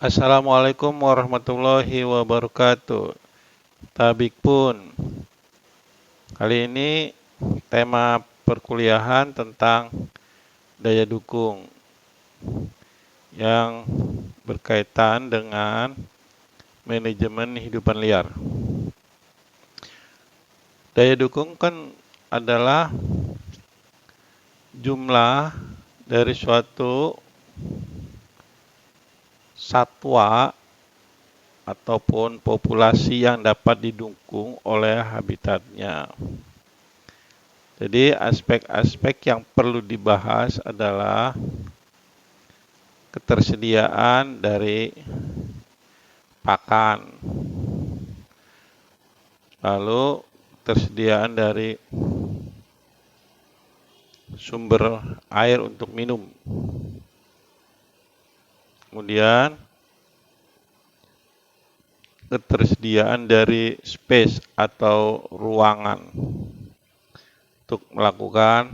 Assalamualaikum warahmatullahi wabarakatuh. Tabik pun. Kali ini tema perkuliahan tentang daya dukung yang berkaitan dengan manajemen hidupan liar. Daya dukung kan adalah jumlah dari suatu satwa ataupun populasi yang dapat didukung oleh habitatnya. Jadi aspek-aspek yang perlu dibahas adalah ketersediaan dari pakan, lalu ketersediaan dari sumber air untuk minum, kemudian ketersediaan dari space atau ruangan untuk melakukan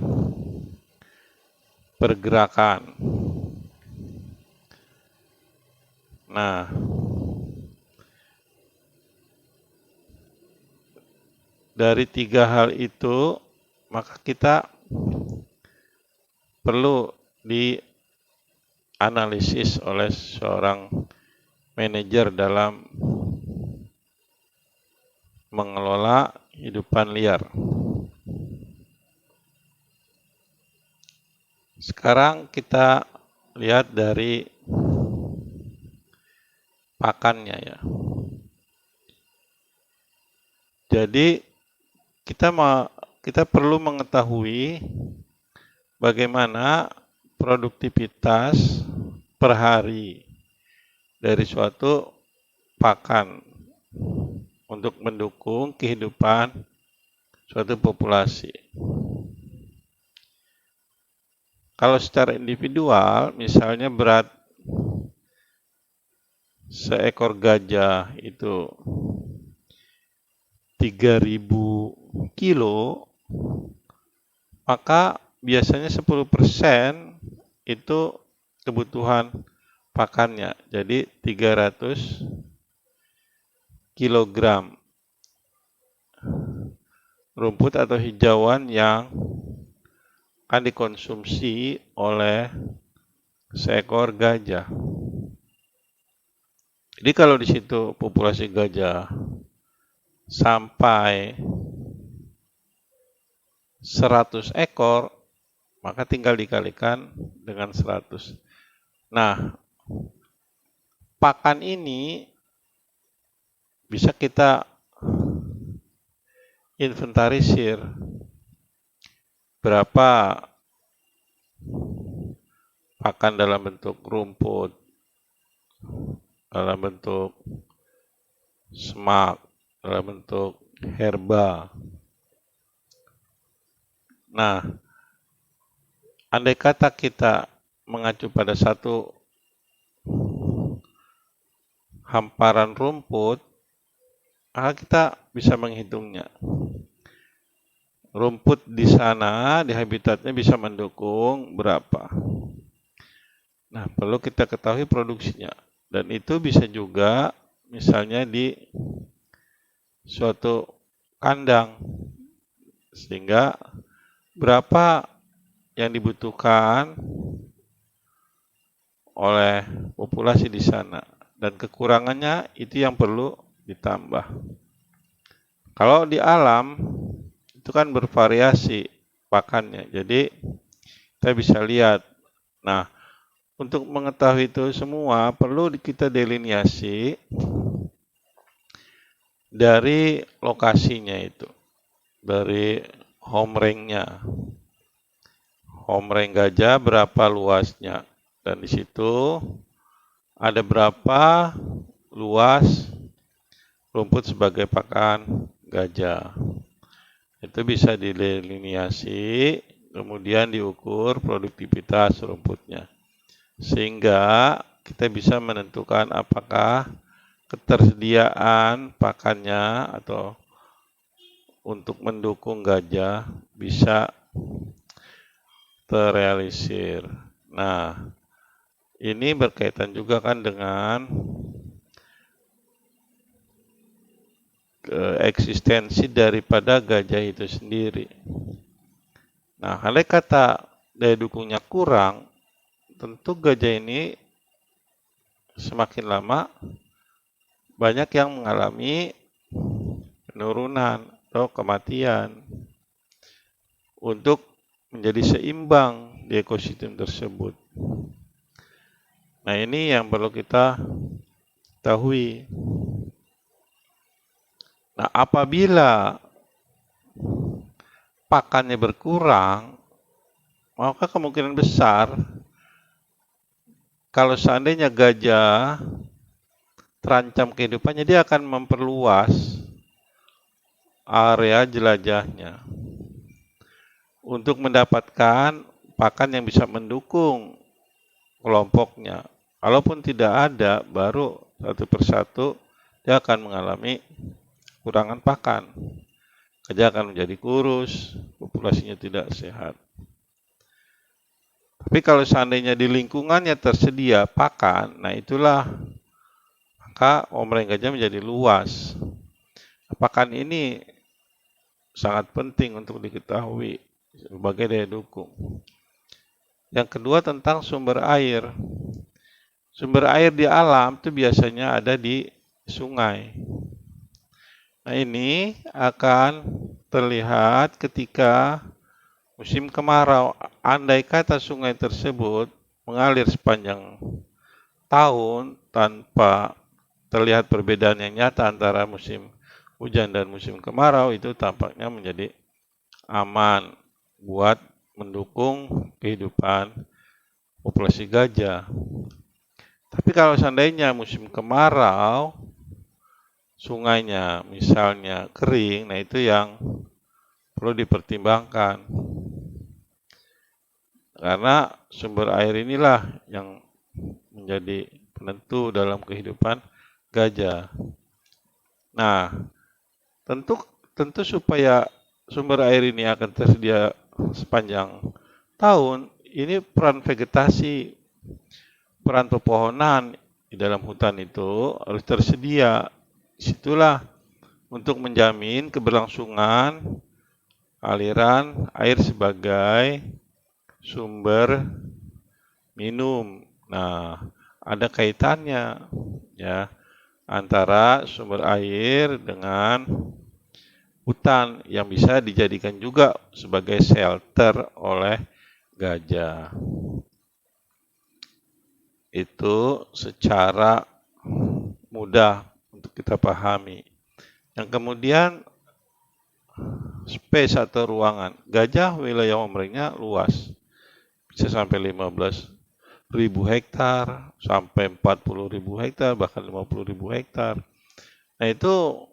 pergerakan. Nah, dari tiga hal itu, maka kita perlu dianalisis oleh seorang manajer dalam mengelola hidupan liar. Sekarang kita lihat dari pakannya ya. Jadi kita perlu mengetahui bagaimana produktivitas per hari dari suatu pakan untuk mendukung kehidupan suatu populasi. Kalau secara individual, misalnya berat seekor gajah itu 3.000 kilo, maka biasanya 10% itu kebutuhan pakannya. Jadi 300 kilogram rumput atau hijauan yang akan dikonsumsi oleh seekor gajah. Jadi kalau di situ populasi gajah sampai 100 ekor, maka tinggal dikalikan dengan 100. Nah, pakan ini bisa kita inventarisir berapa pakan dalam bentuk rumput, dalam bentuk semak, dalam bentuk herba. Nah, andai kata kita mengacu pada satu hamparan rumput, maka kita bisa menghitungnya. Rumput di sana, di habitatnya bisa mendukung berapa. Nah, perlu kita ketahui produksinya. Dan itu bisa juga misalnya di suatu kandang. Sehingga berapa yang dibutuhkan oleh populasi di sana. Dan kekurangannya itu yang perlu ditambah. Kalau di alam, itu kan bervariasi pakannya. Jadi kita bisa lihat. Nah, untuk mengetahui itu semua perlu kita delineasi dari lokasinya itu, dari home range-nya. Home range gajah berapa luasnya, dan di situ ada berapa luas rumput sebagai pakan gajah. Itu bisa didelineasi, kemudian diukur produktivitas rumputnya. Sehingga kita bisa menentukan apakah ketersediaan pakannya atau untuk mendukung gajah bisa terrealisir. Nah, Ini berkaitan juga kan dengan eksistensi daripada gajah itu sendiri. Nah, kalau kata daya dukungnya kurang, tentu gajah ini semakin lama banyak yang mengalami penurunan atau kematian untuk menjadi seimbang di ekosistem tersebut. Nah, ini yang perlu kita ketahui. Nah, apabila pakannya berkurang, maka kemungkinan besar kalau seandainya gajah terancam kehidupannya, dia akan memperluas area jelajahnya untuk mendapatkan pakan yang bisa mendukung kelompoknya. Kalaupun tidak ada, baru satu persatu dia akan mengalami kurangan pakan. Gajah akan menjadi kurus, populasinya tidak sehat. Tapi kalau seandainya di lingkungannya tersedia pakan, nah itulah maka omreng gajah menjadi luas. Pakan ini sangat penting untuk diketahui sebagai daya dukung. Yang kedua tentang sumber air. Sumber air di alam itu biasanya ada di sungai. Nah, ini akan terlihat ketika musim kemarau. Andai kata sungai tersebut mengalir sepanjang tahun tanpa terlihat perbedaan yang nyata antara musim hujan dan musim kemarau, itu tampaknya menjadi aman buat mendukung kehidupan populasi gajah. Tapi kalau seandainya musim kemarau, sungainya misalnya kering, nah itu yang perlu dipertimbangkan. Karena sumber air inilah yang menjadi penentu dalam kehidupan gajah. Nah, tentu supaya sumber air ini akan tersedia sepanjang tahun, ini peran vegetasi, peran pepohonan di dalam hutan itu harus tersedia. Situlah untuk menjamin keberlangsungan aliran air sebagai sumber minum. Nah, ada kaitannya ya antara sumber air dengan hutan yang bisa dijadikan juga sebagai shelter oleh gajah. Itu secara mudah untuk kita pahami. Yang kemudian space atau ruangan. Gajah wilayah omrengnya luas. Bisa sampai 15.000 hektar, sampai 40.000 hektar, bahkan 50.000 hektar. Nah, itu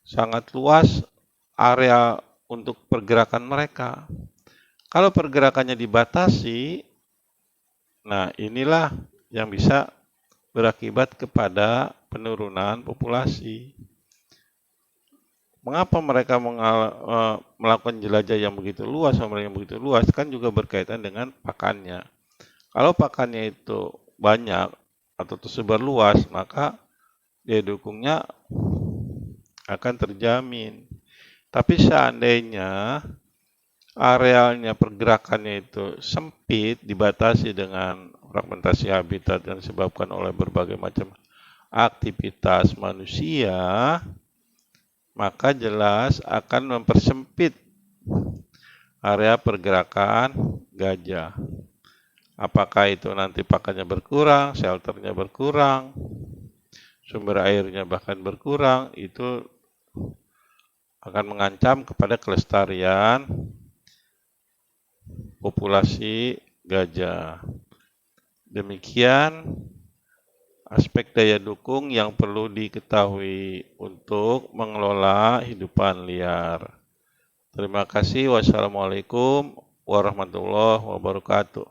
sangat luas area untuk pergerakan mereka. Kalau pergerakannya dibatasi, nah inilah yang bisa berakibat kepada penurunan populasi. Mengapa mereka melakukan jelajah yang begitu luas, yang begitu luas, kan juga berkaitan dengan pakannya. Kalau pakannya itu banyak atau tersebar luas, maka daya dukungnya akan terjamin. Tapi seandainya arealnya pergerakannya itu sempit, dibatasi dengan fragmentasi habitat yang disebabkan oleh berbagai macam aktivitas manusia, maka jelas akan mempersempit area pergerakan gajah. Apakah itu nanti pakannya berkurang, shelternya berkurang, sumber airnya bahkan berkurang, itu akan mengancam kepada kelestarian populasi gajah. Demikian aspek daya dukung yang perlu diketahui untuk mengelola hidupan liar. Terima kasih. Wassalamualaikum warahmatullahi wabarakatuh.